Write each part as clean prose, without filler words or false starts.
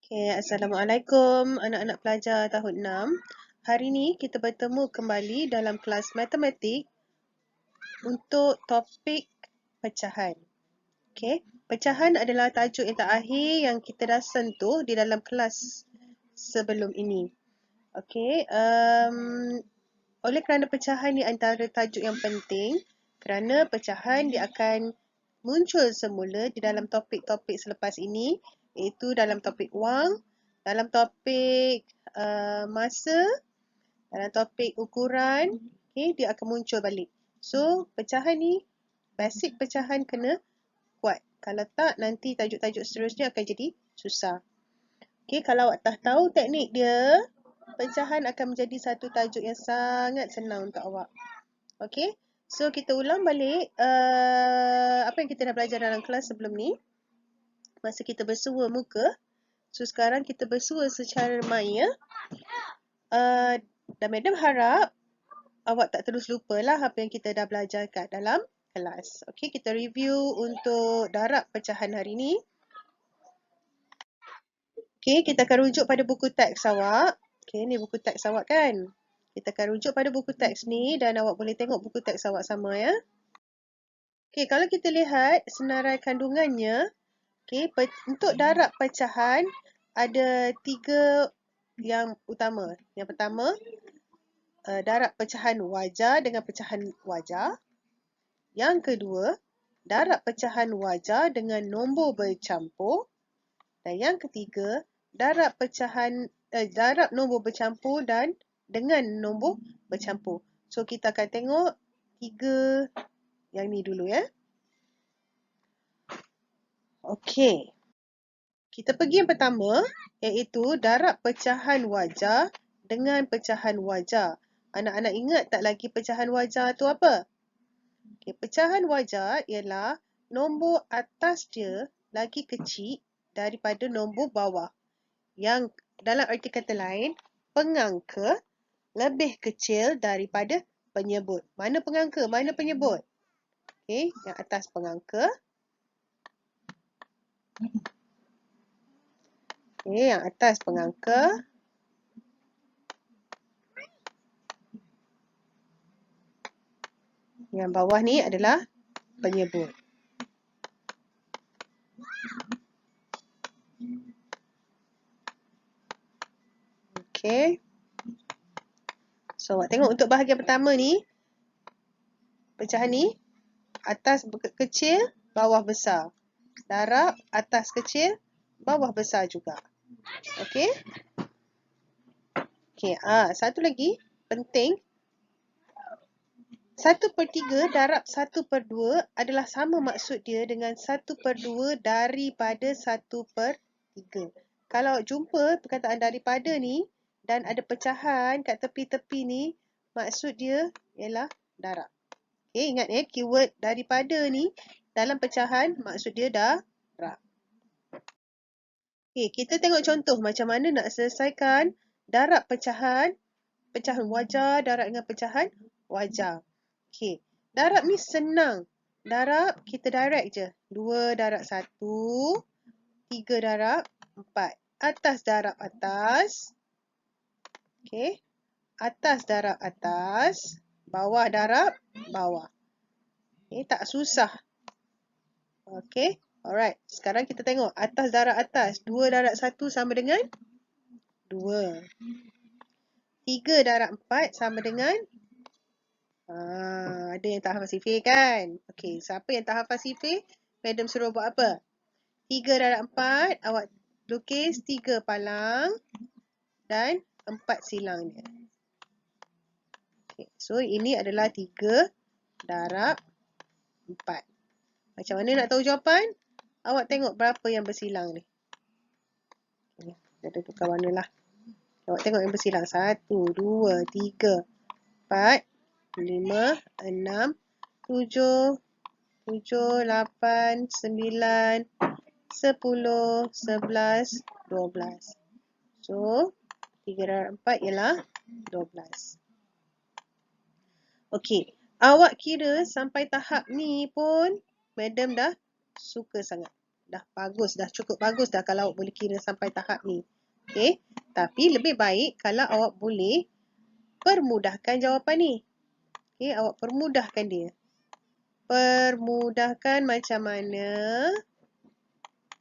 Okay, Assalamualaikum anak-anak pelajar tahun 6. Hari ini kita bertemu kembali dalam kelas matematik untuk topik pecahan. Okay, pecahan adalah tajuk yang terakhir yang kita dah sentuh di dalam kelas sebelum ini. Okay, oleh kerana pecahan ni antara tajuk yang penting kerana pecahan dia akan muncul semula di dalam topik-topik selepas ini, iaitu dalam topik wang, dalam topik masa, dalam topik ukuran, dia akan muncul balik. So, pecahan ni, basic pecahan kena kuat. Kalau tak, nanti tajuk-tajuk seterusnya akan jadi susah. Kalau awak dah tahu teknik dia, pecahan akan menjadi satu tajuk yang sangat senang untuk awak. So kita ulang balik apa yang kita dah belajar dalam kelas sebelum ni. Masa kita bersua muka. So sekarang kita bersua secara maya. Dan Madam harap awak tak terus lupalah apa yang kita dah belajar kat dalam kelas. Kita review untuk darab pecahan hari ni. Kita akan rujuk pada buku teks awak. Ni buku teks awak kan. Kita akan rujuk pada buku teks ni dan awak boleh tengok buku teks awak sama ya. Kalau kita lihat senarai kandungannya, untuk darab pecahan ada 3 yang utama. Yang pertama, darab pecahan wajar dengan pecahan wajar. Yang kedua, darab pecahan wajar dengan nombor bercampur. Dan yang ketiga, darab nombor bercampur dan dengan nombor bercampur. So kita akan tengok 3 yang ni dulu ya. Kita pergi yang pertama, iaitu darab pecahan wajar dengan pecahan wajar. Anak-anak ingat tak lagi pecahan wajar tu apa? Pecahan wajar ialah nombor atas dia lagi kecil daripada nombor bawah. Yang dalam arti kata lain, pengangka lebih kecil daripada penyebut. Mana pengangka? Mana penyebut? Yang atas pengangka. Yang atas pengangka. Yang bawah ni adalah penyebut. So, awak tengok untuk bahagian pertama ni, pecahan ni, atas kecil, bawah besar. Darab, atas kecil, bawah besar juga. Satu lagi, penting. 1/3 darab 1/2 adalah sama maksud dia dengan 1/2 daripada 1/3. Kalau jumpa perkataan daripada ni dan ada pecahan kat tepi-tepi ni, maksud dia ialah darab. Ingat keyword daripada ni dalam pecahan maksud dia darab. Kita tengok contoh macam mana nak selesaikan darab pecahan wajar darab dengan pecahan wajar. Darab ni senang. Darab kita direct je. 2 darab 1, 3 darab 4. Atas darab atas. Atas darab atas. Bawah darab bawah. Tak susah. Alright. Sekarang kita tengok atas darab atas. 2 darab 1 sama dengan 2. 3 darab 4 sama dengan ada yang tak hafal sifir kan? Siapa yang tak hafal sifir? Madam suruh buat apa? 3 darab 4, awak lukis 3 palang dan 4 silang dia. So, ini adalah 3 darab 4. Macam mana nak tahu jawapan? Awak tengok berapa yang bersilang ni. Kita tukar warna lah. Awak tengok yang bersilang. 1, 2, 3, 4, 5, 6, 7, 8, 9, 10, 11, 12. So, 3 darab 4 ialah 12. Awak kira sampai tahap ni pun Madam dah suka sangat. Dah bagus, dah cukup bagus dah kalau awak boleh kira sampai tahap ni. Okey. Tapi lebih baik kalau awak boleh permudahkan jawapan ni. Okey, awak permudahkan dia. Permudahkan macam mana?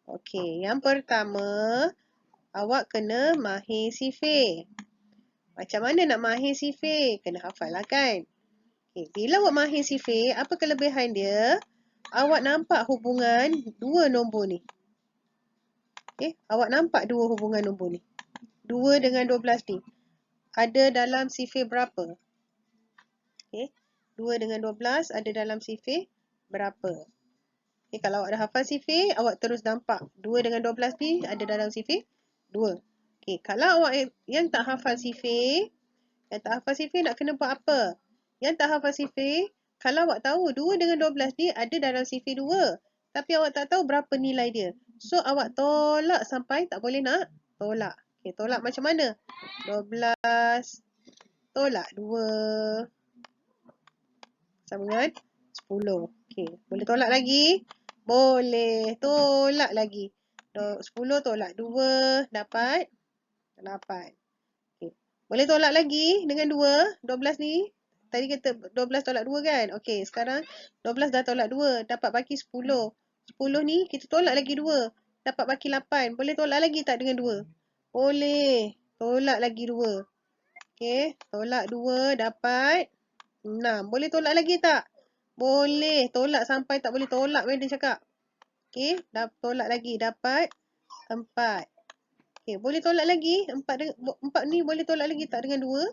Okey, yang pertama, awak kena mahir sifir. Macam mana nak mahir sifir? Kena hafal lah kan? Okay. Bila awak mahir sifir, apa kelebihan dia? Awak nampak hubungan dua nombor ni. Okay. Awak nampak dua hubungan nombor ni. 2 dengan 12 ni. Ada dalam sifir berapa? Okay. 2 dengan 12 ada dalam sifir berapa? Okay. Kalau awak dah hafal sifir, awak terus nampak 2 dengan 12 ni ada dalam sifir 2. Okay. Kalau awak yang tak hafal sifir, nak kena buat apa? Yang tak hafal sifir, kalau awak tahu 2 dengan 12 ni ada dalam sifir 2. Tapi awak tak tahu berapa nilai dia. So, awak tolak sampai tak boleh nak tolak. Okay, tolak macam mana? 12 tolak 2 sama dengan 10. Okay, boleh tolak lagi? Boleh. Tolak lagi. 10 tolak 2 dapat 8. Okay. Boleh tolak lagi dengan 2. 12 ni. Tadi kita 12 tolak 2 kan? Okey, sekarang 12 dah tolak 2. Dapat baki 10. 10 ni kita tolak lagi 2. Dapat baki 8. Boleh tolak lagi tak dengan 2? Boleh. Tolak lagi 2. Okey, tolak 2 dapat 6. Boleh tolak lagi tak? Boleh. Tolak sampai tak boleh tolak dia cakap. Okey, tolak lagi dapat 4. Okey, boleh tolak lagi? 4 ni boleh tolak lagi tak dengan 2?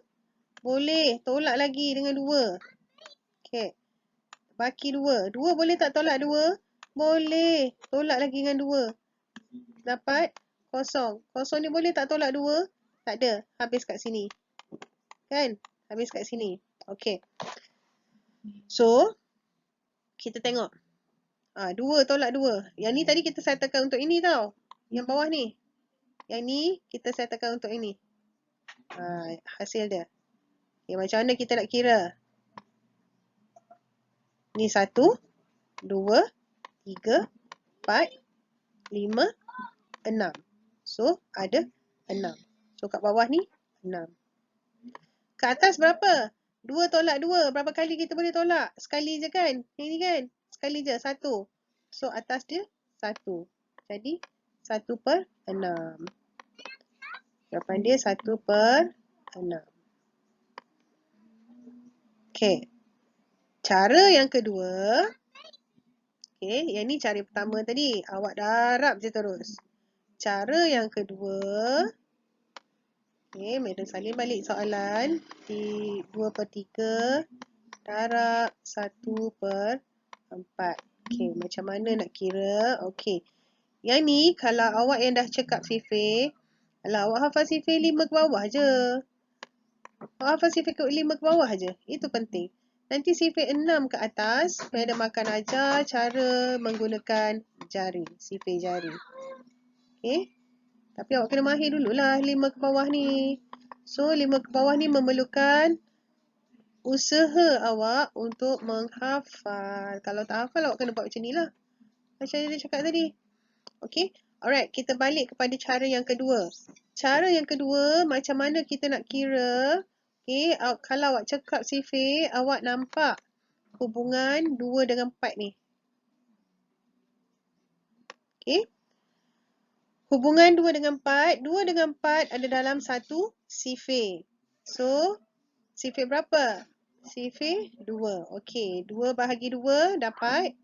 Boleh. Tolak lagi dengan 2. Okey. Baki 2. 2 boleh tak tolak 2? Boleh. Tolak lagi dengan 2. Dapat 0. 0 ni boleh tak tolak 2? Tak ada. Habis kat sini. Kan? Habis kat sini. Okey. So, kita tengok. 2 tolak 2. Yang ni tadi kita settlekan untuk ini tau. Yang bawah ni. Yang ni kita settlekan untuk ini. Hasil dia. Okay, macam mana kita nak kira? Ni 1, 2, 3, 4, 5, 6. So, ada 6. So, kat bawah ni 6. Kat atas berapa? 2 tolak 2. Berapa kali kita boleh tolak? Sekali je kan? Ini kan? Sekali je. 1. So, atas dia 1. Jadi, 1/6. Jawapan dia 1/6. Okay. Cara yang kedua. Okay. Yang ni cara pertama tadi. Awak darab je terus. Cara yang kedua. Okay. Madam salin balik soalan. 2/3. Darab 1/4. Okay. Macam mana nak kira? Okay. Yang ni kalau awak yang dah cekap sifir. Kalau awak hafal sifir 5 ke bawah je. Awak hafal sifir 5 ke bawah je. Itu penting. Nanti sifir 6 ke atas, Madam akan ajar cara menggunakan jari, sifir jari. Okay. Tapi awak kena mahir dululah 5 ke bawah ni. So, 5 ke bawah ni memerlukan usaha awak untuk menghafal. Kalau tak hafal, awak kena buat macam ni lah. Macam yang dia cakap tadi. Okay. Alright, kita balik kepada cara yang kedua. Cara yang kedua, macam mana kita nak kira. Okay, kalau awak cekap sifir, awak nampak hubungan 2 dengan 4 ni. Okay. Hubungan 2 dengan 4. 2 dengan 4 ada dalam satu sifir. So, sifir berapa? Sifir 2. Okay, 2 bahagi 2 dapat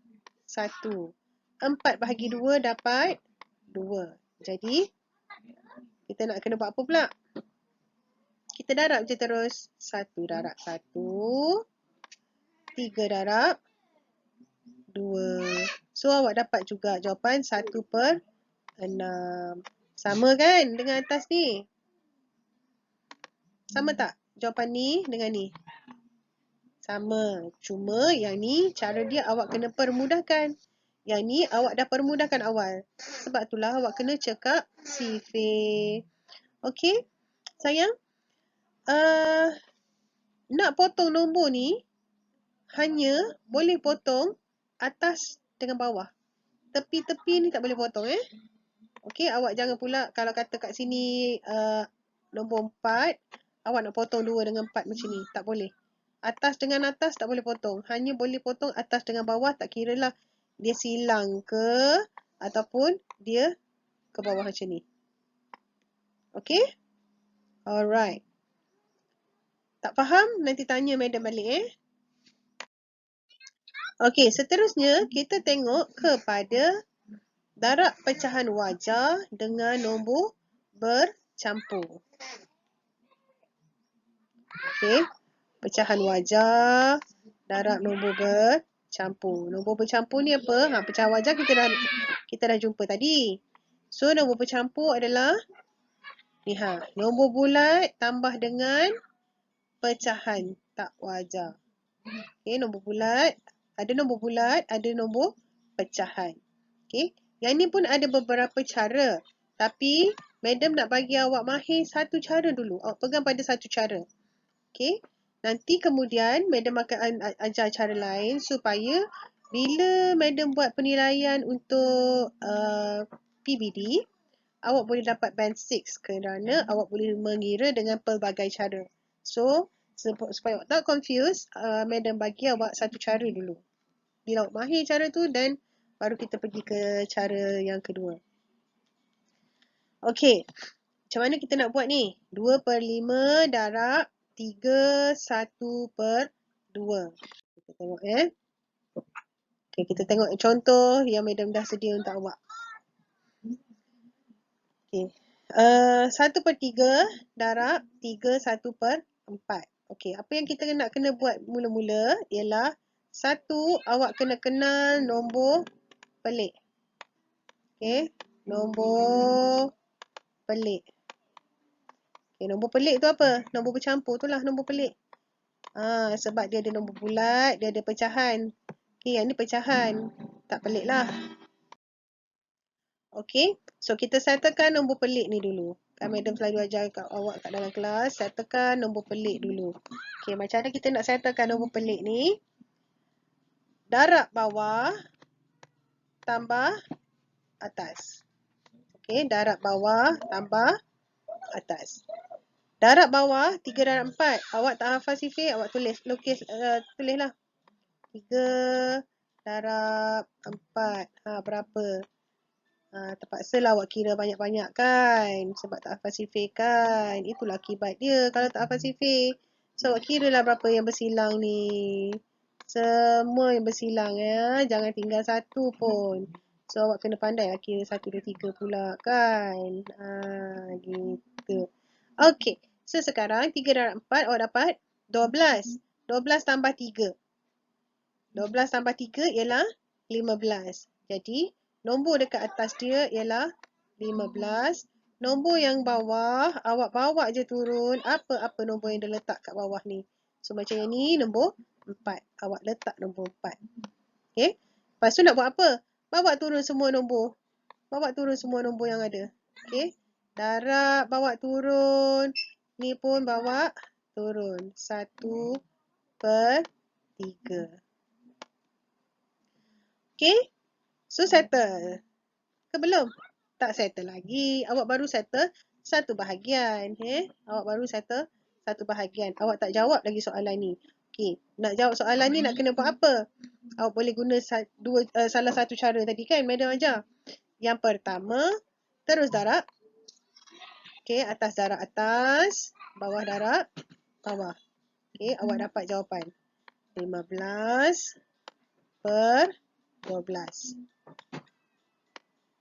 1. 4 bahagi 2 dapat 2. Jadi, kita nak kena buat apa pula? Kita darab je terus. 1 darab 1. 3 darab 2. So, awak dapat juga jawapan 1/6. Sama kan dengan atas ni? Sama tak? Jawapan ni dengan ni? Sama. Cuma yang ni cara dia awak kena permudahkan. Yang ni awak dah permudahkan awal. Sebab itulah awak kena cekap sifir. Okey? Sayang? Nak potong nombor ni hanya boleh potong atas dengan bawah. tepi-tepi ni tak boleh potong Okey, awak jangan pula kalau kata kat sini nombor 4, awak nak potong 2 dengan 4 macam ni. Tak boleh. Atas dengan atas tak boleh potong. Hanya boleh potong atas dengan bawah, tak kira lah dia silang ke ataupun dia ke bawah macam ni. Okey? Alright. Tak faham? Nanti tanya madam balik Okey, seterusnya kita tengok kepada darab pecahan wajah dengan nombor bercampur. Okey, pecahan wajah, darab nombor bercampur. Nombor bercampur ni apa? Pecahan wajah kita dah jumpa tadi. So, nombor bercampur adalah ni nombor bulat tambah dengan pecahan tak wajah. Okey, nombor bulat, ada nombor pecahan. Okey, yang ni pun ada beberapa cara. Tapi, madam nak bagi awak mahir satu cara dulu. Awak pegang pada satu cara. Okey, nanti kemudian madam akan ajar cara lain supaya bila madam buat penilaian untuk PBD, awak boleh dapat band 6 kerana awak boleh mengira dengan pelbagai cara. So, supaya awak tak confuse, madam bagi awak satu cara dulu. Bila awak mahir cara tu, dan baru kita pergi ke cara yang kedua. Okey, macam mana kita nak buat ni? 2/5 darab 3 1/2. Kita tengok Okay, kita tengok contoh yang madam dah sedia untuk awak. Okay. 1/3 darab 3 1/4. Okay, apa yang kita nak kena buat mula-mula ialah satu, awak kena kenal nombor pelik. Okay, nombor pelik. Okay, nombor pelik tu apa? Nombor bercampur tu lah nombor pelik. Sebab dia ada nombor bulat, dia ada pecahan. Okay, yang ni pecahan. Tak pelik lah. Okay, so kita settlekan nombor pelik ni dulu. Kan madam selalu ajar kat awak kat dalam kelas, settlekan nombor pelik dulu. Okay, macam mana kita nak settlekan nombor pelik ni? Darab bawah tambah atas. Okay, darab bawah tambah atas. Darab bawah 3 darab 4. Awak tak hafal sifir, awak tulislah. 3 darab 4. Berapa? Terpaksalah awak kira banyak-banyak kan. Sebab tak hafal sifir kan. Itulah akibat dia kalau tak hafal sifir. So, awak kiralah berapa yang bersilang ni. Semua yang bersilang Jangan tinggal satu pun. So, awak kena pandai lah kira 1, 2, 3 pula kan. Gitu. Okay. So, sekarang 3 darab 4 awak dapat 12. 12 tambah 3. 12 tambah 3 ialah 15. Jadi, nombor dekat atas dia ialah 15. Nombor yang bawah, awak bawa je turun apa-apa nombor yang dia letak kat bawah ni. So, macam yang ni nombor 4. Awak letak nombor 4. Okay. Lepas tu nak buat apa? Bawa turun semua nombor. Bawa turun semua nombor yang ada. Okay. Darab bawa turun. Ni pun bawa turun. 1/3. Okay. So, settle. Ke belum? Tak settle lagi. Awak baru settle satu bahagian. Awak baru settle satu bahagian. Awak tak jawab lagi soalan ni. Okay. Nak jawab soalan ni nak kena buat apa? Awak boleh guna salah satu cara tadi kan, madam ajar. Yang pertama, terus darab. Okay, atas darab atas, bawah darab bawah. Okay, awak dapat jawapan. 15/12.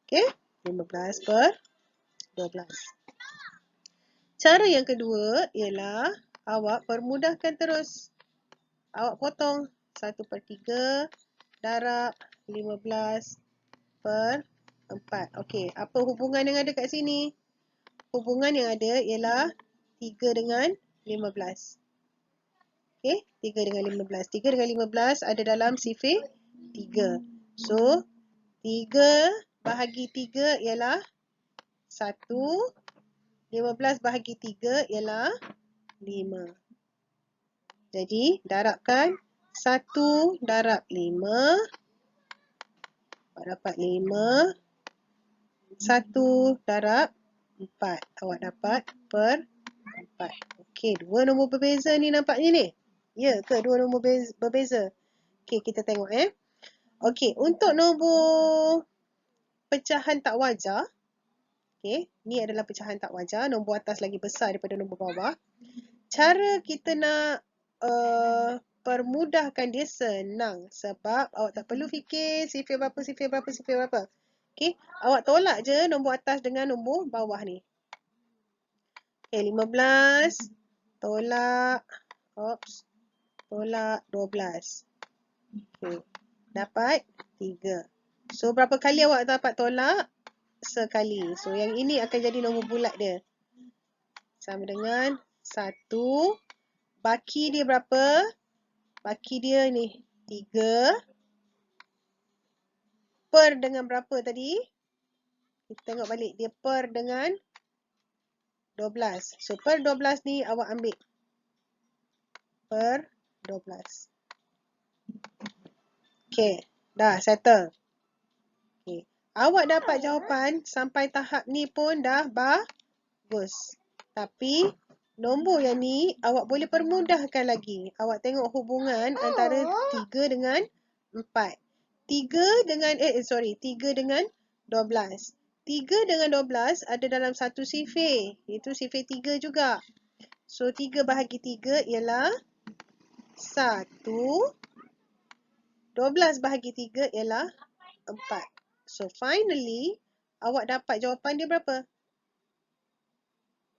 Okay, 15/12. Cara yang kedua ialah awak permudahkan terus. Awak potong 1/3 darab 15/4. Okey, apa hubungan yang ada kat sini? Hubungan yang ada ialah 3 dengan 15. Okey, 3 dengan 15. 3 dengan 15 ada dalam sifir 3. So, 3 bahagi 3 ialah 1. 15 bahagi 3 ialah 5. Jadi, darabkan 1 darab 5. Awak dapat 5. 1 darab 4. Awak dapat per 4. Okey, dua nombor berbeza ni nampaknya ni. Ya ke dua nombor berbeza? Okey, kita tengok Okey, untuk nombor pecahan tak wajar. Okey, ni adalah pecahan tak wajar. Nombor atas lagi besar daripada nombor bawah. Cara kita nak permudahkan dia senang. Sebab awak tak perlu fikir sifir berapa, sifir berapa, sifir berapa. Okey, awak tolak je nombor atas dengan nombor bawah ni. Okey, 15 tolak tolak 12. Okey, dapat 3. So, berapa kali awak dapat tolak? Sekali. So, yang ini akan jadi nombor bulat dia. Sama dengan 1. Baki dia berapa? Baki dia ni 3. Per dengan berapa tadi? Kita tengok balik. Dia per dengan 12. So, per 12 ni awak ambil. Per 12. Okey. Dah settle. Okay. Awak dapat jawapan sampai tahap ni pun dah bagus. Tapi nombor yang ni awak boleh permudahkan lagi. Awak tengok hubungan antara 3 dengan 4. 3 dengan 12. 3 dengan 12 ada dalam satu sifir. Itu sifir 3 juga. So 3 bahagi 3 ialah 1. 12 bahagi 3 ialah 4. So, finally, awak dapat jawapan dia berapa?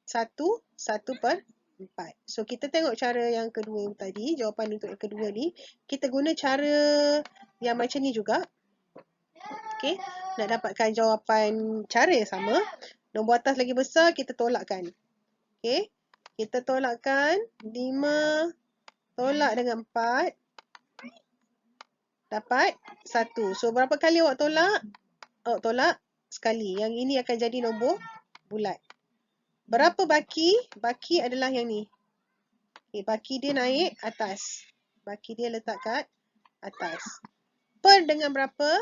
1 per 4. So, kita tengok cara yang kedua tadi. Jawapan untuk yang kedua ni. Kita guna cara yang macam ni juga. Okay. Nak dapatkan jawapan cara yang sama. Nombor atas lagi besar, kita tolakkan. Okay. Kita tolakkan 5 tolak dengan 4. Dapat 1. So, berapa kali awak tolak? Awak tolak sekali. Yang ini akan jadi nombor bulat. Berapa baki? Baki adalah yang ni. Okay, baki dia naik atas. Baki dia letak kat atas. Per dengan berapa?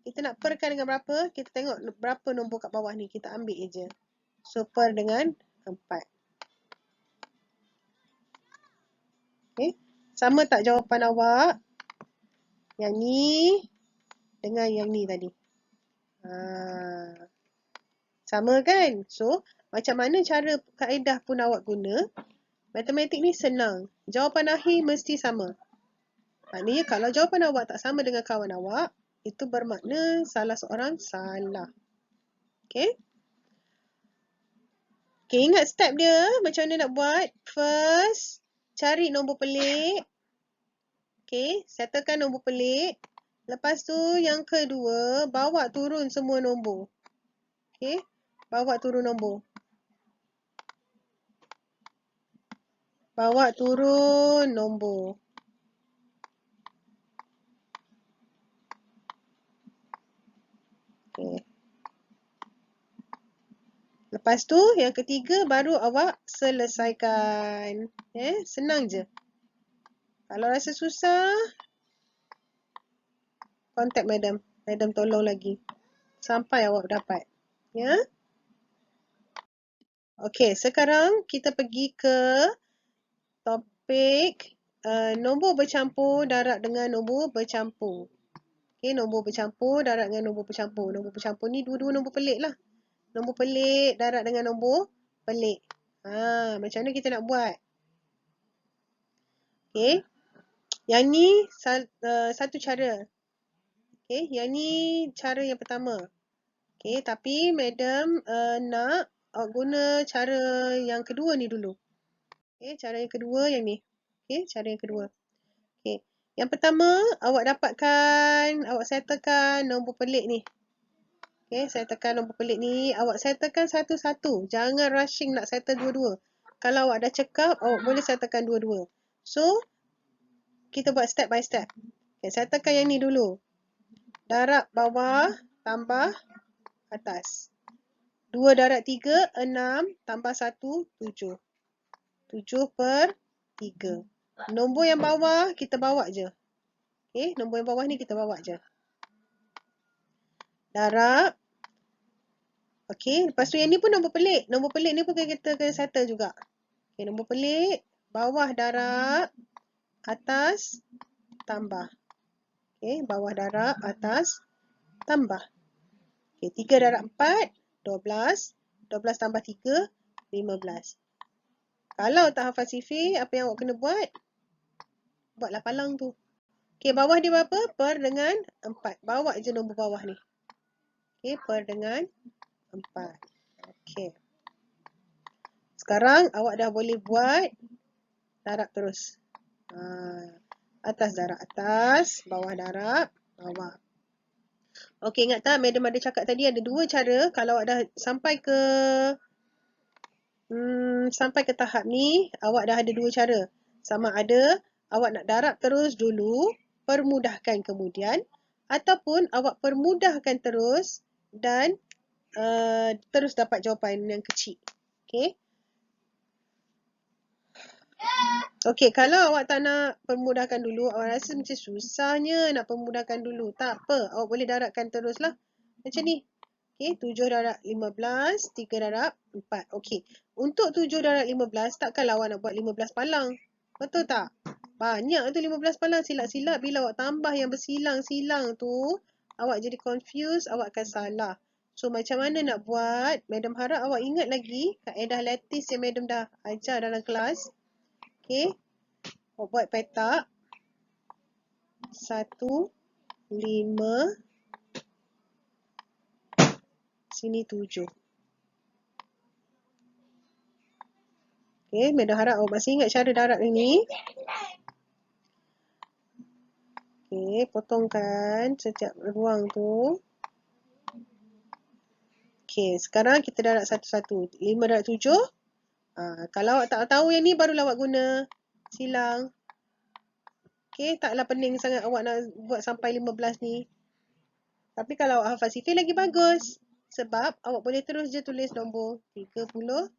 Kita nak perkan dengan berapa? Kita tengok berapa nombor kat bawah ni. Kita ambil je. So, per dengan 4. Okay. Sama tak jawapan awak? Yang ni dengan yang ni tadi. Sama kan? So, macam mana cara kaedah pun awak guna, matematik ni senang. Jawapan akhir mesti sama. Maknanya kalau jawapan awak tak sama dengan kawan awak, itu bermakna salah seorang salah. Okay? Okay, ingat step dia macam mana nak buat. First, cari nombor pelik. Okay, settlekan nombor pelik. Lepas tu yang kedua, bawa turun semua nombor. Okay, bawa turun nombor. Bawa turun nombor. Okay. Lepas tu, yang ketiga baru awak selesaikan. Senang je. Kalau rasa susah, contact madam. Madam tolong lagi. Sampai awak dapat. Ya. Okey, sekarang kita pergi ke topik nombor bercampur darab dengan nombor bercampur. Okey, nombor bercampur darab dengan nombor bercampur. Nombor bercampur ni dua-dua nombor pelik lah. Nombor pelik darab dengan nombor pelik. Macam mana kita nak buat? Okey. Yang ni satu cara. Okey, yang ni cara yang pertama. Okey, tapi madam nak guna cara yang kedua ni dulu. Okey, cara yang kedua yang ni. Okey, cara yang kedua. Okey. Yang pertama, awak settlekan nombor pelik ni. Okey, settlekan nombor pelik ni. Awak settlekan satu-satu. Jangan rushing nak settle dua-dua. Kalau awak dah cekap, awak boleh settlekan dua-dua. So, kita buat step by step. Okay, settlekan yang ni dulu. Darab bawah tambah atas. 2 darab 3, 6 tambah 1, 7. 7 per 3. Nombor yang bawah kita bawa je. Okay, nombor yang bawah ni kita bawa je. darab. Okey, lepas tu yang ni pun nombor pelik. Nombor pelik ni pun kita kena settle juga. Okey, nombor pelik, bawah darab, atas, tambah. Okey, bawah darab, atas, tambah. Okey, 3 darab 4, 12. 12 tambah 3, 15. Kalau tak hafal sifir, apa yang awak kena buat? Buatlah palang tu. Okey, bawah dia berapa? Per dengan 4. Bawa je nombor bawah ni. Okey, per dengan 4. Okey. Sekarang awak dah boleh buat darab terus. Atas darab atas, bawah darab bawah. Okey, ingat tak madam ada cakap tadi ada dua cara kalau awak dah sampai ke tahap ni, awak dah ada dua cara. Sama ada awak nak darab terus dulu, permudahkan kemudian, ataupun awak permudahkan terus dan terus dapat jawapan yang kecil. Okey. Okey, kalau awak tak nak permudahkan dulu, awak rasa macam susahnya nak permudahkan dulu. Tak apa, awak boleh darabkan teruslah. Macam ni. Okey, 7 darab 15, 3 darab 4. Okey, untuk 7 darab 15, takkanlah awak nak buat 15 palang. Betul tak? Banyak tu 15 palang, silap-silap. Bila awak tambah yang bersilang-silang tu, awak jadi confused, awak akan salah. So, macam mana nak buat? Madam harap awak ingat lagi kaedah lattice yang madam dah ajar dalam kelas. Okey, awak buat petak. 1, 5, sini 7. Okey, madam harap awak masih ingat cara darab ini. Okey, potongkan setiap ruang tu. Okey, sekarang kita darab satu-satu. 5 darab 7. Kalau awak tak tahu yang ni, barulah awak guna silang. Okey, taklah pening sangat awak nak buat sampai 15 ni. Tapi kalau awak hafal sifir lagi bagus. Sebab awak boleh terus je tulis nombor 35.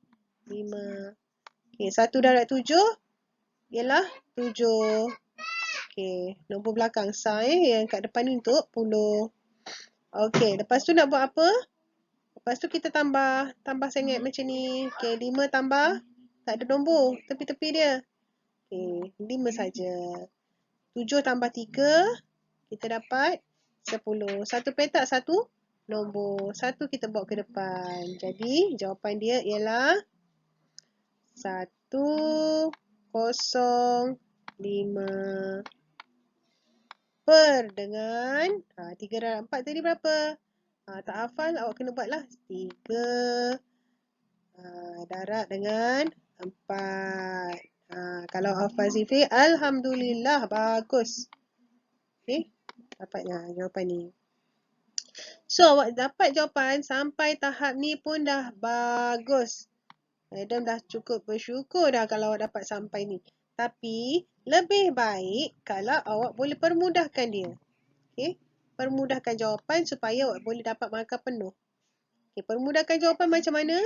Okey, 1 darab 7 ialah 7. Okey, nombor belakang sign yang kat depan ni untuk 10. Okey, lepas tu nak buat apa? Lepas tu kita tambah sengit macam ni. Okey, 5 tambah, tak ada nombor tepi-tepi dia. Okey, 5 saja. 7 tambah 3, kita dapat 10. Satu petak, satu nombor. Satu kita bawa ke depan. Jadi, jawapan dia ialah 105 per dengan 3 darab 4 tadi berapa? Tak hafal, awak kena buatlah 3 darab dengan 4. Kalau hafal sifir, alhamdulillah, bagus. Okey, dapatnya jawapan ni. So, awak dapat jawapan sampai tahap ni pun dah bagus. Madam dah cukup bersyukur dah kalau awak dapat sampai ni. Tapi, lebih baik kalau awak boleh permudahkan dia. Okey, permudahkan jawapan supaya awak boleh dapat markah penuh. Okey, permudahkan jawapan macam mana?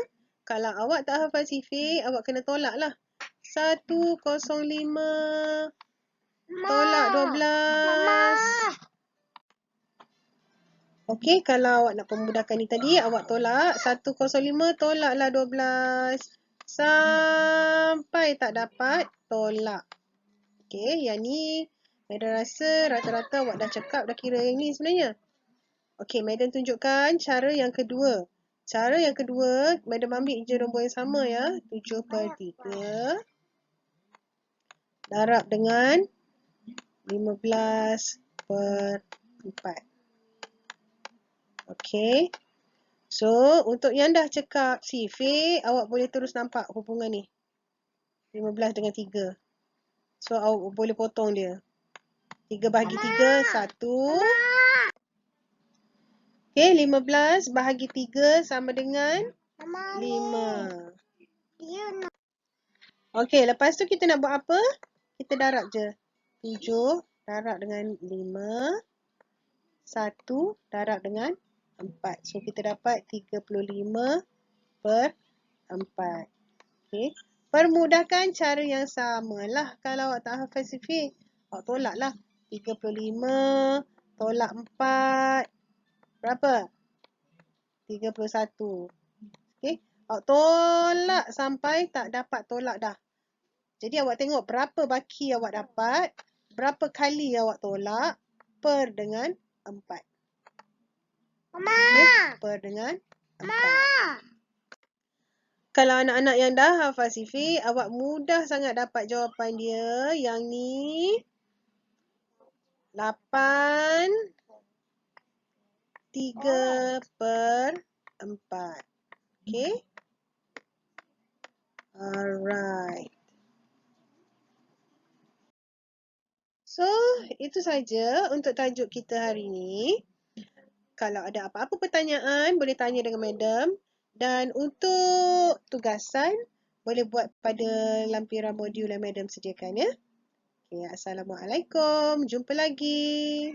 Kalau awak tak hafal sifir, awak kena tolak lah. 105 tolak 12. Okey, kalau awak nak permudahkan ni tadi, awak tolak 105 tolaklah 12. Sampai tak dapat, tolak. Okey, yang ni madam rasa rata-rata awak dah cakap dah kira yang ni sebenarnya. Okey, madam tunjukkan cara yang kedua. Cara yang kedua, madam ambil je nombor yang sama ya. 7/3. Darab dengan 15/4. Okey. So, untuk yang dah cekap sifir, awak boleh terus nampak hubungan ni. 15 dengan 3. So, awak boleh potong dia. 3 bahagi 3, 1. Okey, 15 bahagi 3 sama dengan 5. Okey, lepas tu kita nak buat apa? Kita darab je. 7 darab dengan 5. 1 darab dengan 4. So, kita dapat 35/4. Okey. Permudahkan cara yang sama lah. Kalau awak tak hafal sifir, awak tolak lah. 35 tolak 4. Berapa? 31. Okey. Awak tolak sampai tak dapat tolak dah. Jadi awak tengok berapa baki awak dapat, berapa kali awak tolak per dengan 4. Okey, per dengan 4. Kalau anak-anak yang dah hafal sifir, awak mudah sangat dapat jawapan dia. Yang ni 8 3 per 4. Okay. Alright. So, itu saja untuk tajuk kita hari ini. Kalau ada apa-apa pertanyaan, boleh tanya dengan Madam. Dan untuk tugasan, boleh buat pada lampiran modul yang Madam sediakan ya. Okay, Assalamualaikum. Jumpa lagi.